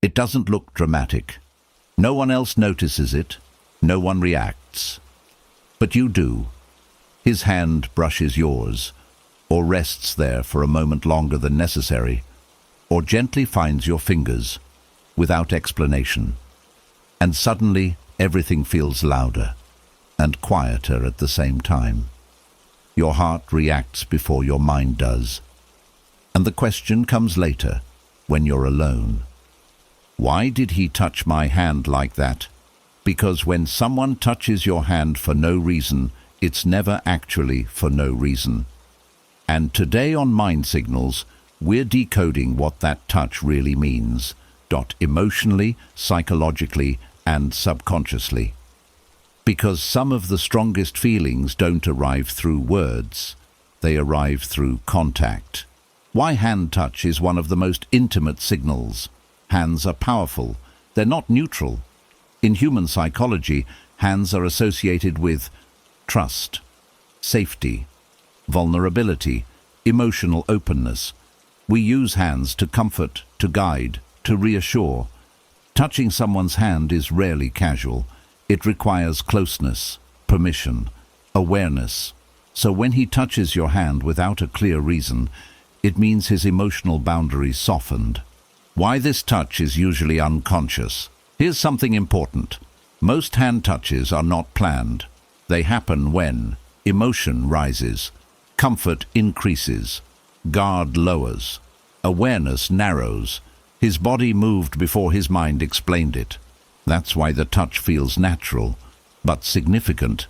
It doesn't look dramatic. No one else notices it. No one reacts. But you do. His hand brushes yours, or rests there for a moment longer than necessary, or gently finds your fingers, without explanation. And suddenly, everything feels louder and quieter at the same time. Your heart reacts before your mind does. And the question comes later, when you're alone. Why did he touch my hand like that? Because when someone touches your hand for no reason, it's never actually for no reason. And today on Mind Signals, we're decoding what that touch really means, emotionally, psychologically, and subconsciously. Because some of the strongest feelings don't arrive through words, they arrive through contact. Why hand touch is one of the most intimate signals. Hands are powerful. They're not neutral. In human psychology, hands are associated with trust, safety, vulnerability, emotional openness. We use hands to comfort, to guide, to reassure. Touching someone's hand is rarely casual. It requires closeness, permission, awareness. So when he touches your hand without a clear reason, it means his emotional boundaries softened. Why this touch is usually unconscious. Here's something important. Most hand touches are not planned. They happen when emotion rises, comfort increases, guard lowers, awareness narrows. His body moved before his mind explained it. That's why the touch feels natural, but significant.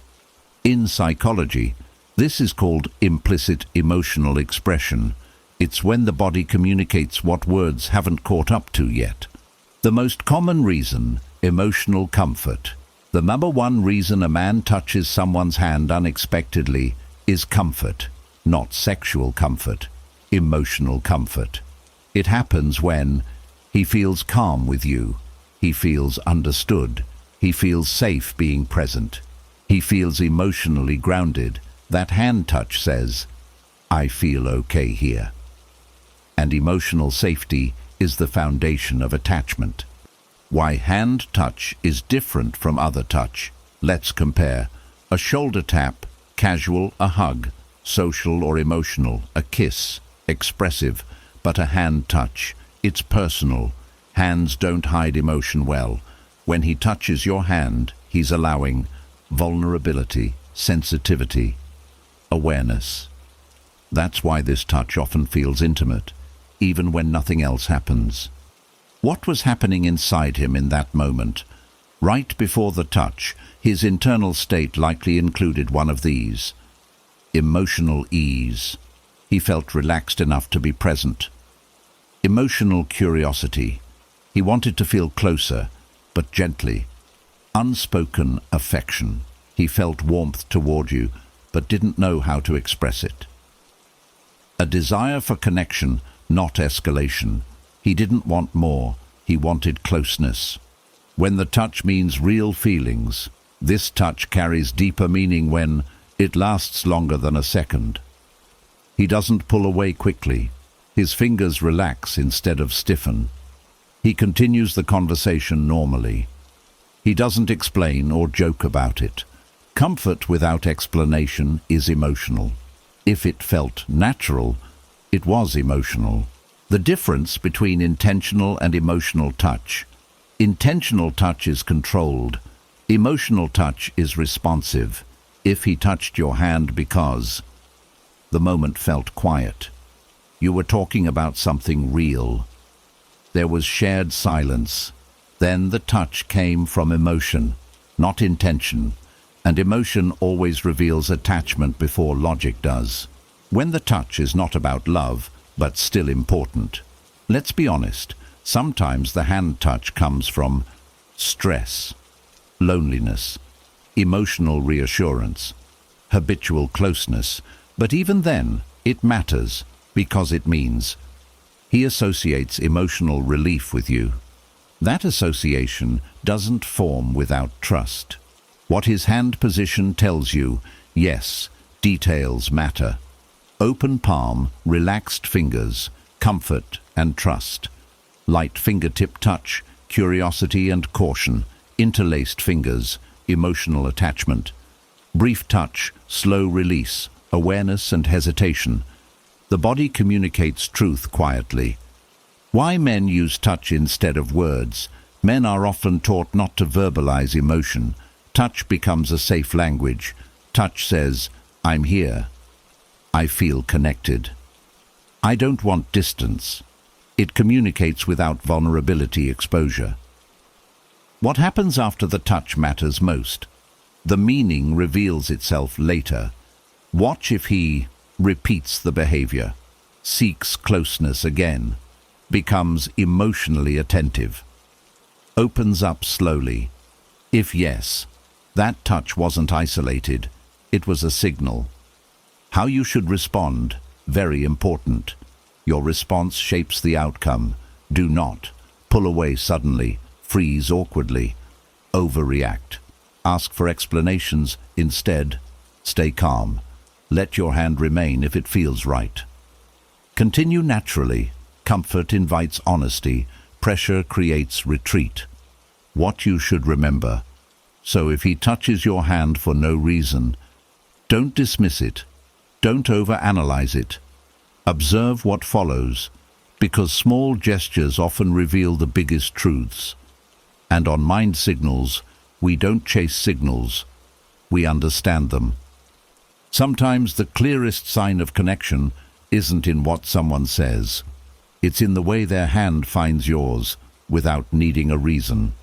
In psychology, this is called implicit emotional expression. It's when the body communicates what words haven't caught up to yet. The most common reason, emotional comfort. The number one reason a man touches someone's hand unexpectedly is comfort, not sexual comfort, emotional comfort. It happens when he feels calm with you, he feels understood, he feels safe being present, he feels emotionally grounded. That hand touch says, I feel okay here. And emotional safety is the foundation of attachment. Why hand touch is different from other touch. Let's compare. A shoulder tap, casual, a hug, social or emotional, a kiss, expressive, but a hand touch, it's personal. Hands don't hide emotion well. When he touches your hand, he's allowing vulnerability, sensitivity, awareness. That's why this touch often feels intimate, even when nothing else happens. What was happening inside him in that moment? Right before the touch, his internal state likely included one of these. Emotional ease. He felt relaxed enough to be present. Emotional curiosity. He wanted to feel closer, but gently. Unspoken affection. He felt warmth toward you, but didn't know how to express it. A desire for connection, not escalation. He didn't want more, he wanted closeness. When the touch means real feelings, this touch carries deeper meaning when it lasts longer than a second. He doesn't pull away quickly. His fingers relax instead of stiffen. He continues the conversation normally. He doesn't explain or joke about it. Comfort without explanation is emotional. If it felt natural, it was emotional. The difference between intentional and emotional touch. Intentional touch is controlled. Emotional touch is responsive. If he touched your hand because the moment felt quiet, you were talking about something real. There was shared silence. Then the touch came from emotion, not intention. And emotion always reveals attachment before logic does. When the touch is not about love, but still important. Let's be honest, sometimes the hand touch comes from stress, loneliness, emotional reassurance, habitual closeness, but even then, it matters because it means he associates emotional relief with you. That association doesn't form without trust. What his hand position tells you, yes, details matter. Open palm, relaxed fingers, comfort and trust. Light fingertip touch, curiosity and caution. Interlaced fingers, emotional attachment. Brief touch, slow release, awareness and hesitation. The body communicates truth quietly. Why men use touch instead of words? Men are often taught not to verbalize emotion. Touch becomes a safe language. Touch says, I'm here. I feel connected. I don't want distance. It communicates without vulnerability exposure. What happens after the touch matters most. The meaning reveals itself later. Watch if he repeats the behavior, seeks closeness again, becomes emotionally attentive, opens up slowly. If yes, that touch wasn't isolated, it was a signal. How you should respond, very important. Your response shapes the outcome. Do not pull away suddenly, freeze awkwardly, overreact. Ask for explanations. Instead, stay calm. Let your hand remain if it feels right. Continue naturally. Comfort invites honesty. Pressure creates retreat. What you should remember. So if he touches your hand for no reason, don't dismiss it. Don't overanalyze it. Observe what follows, because small gestures often reveal the biggest truths. And on Mind Signals, we don't chase signals, we understand them. Sometimes the clearest sign of connection isn't in what someone says. It's in the way their hand finds yours without needing a reason.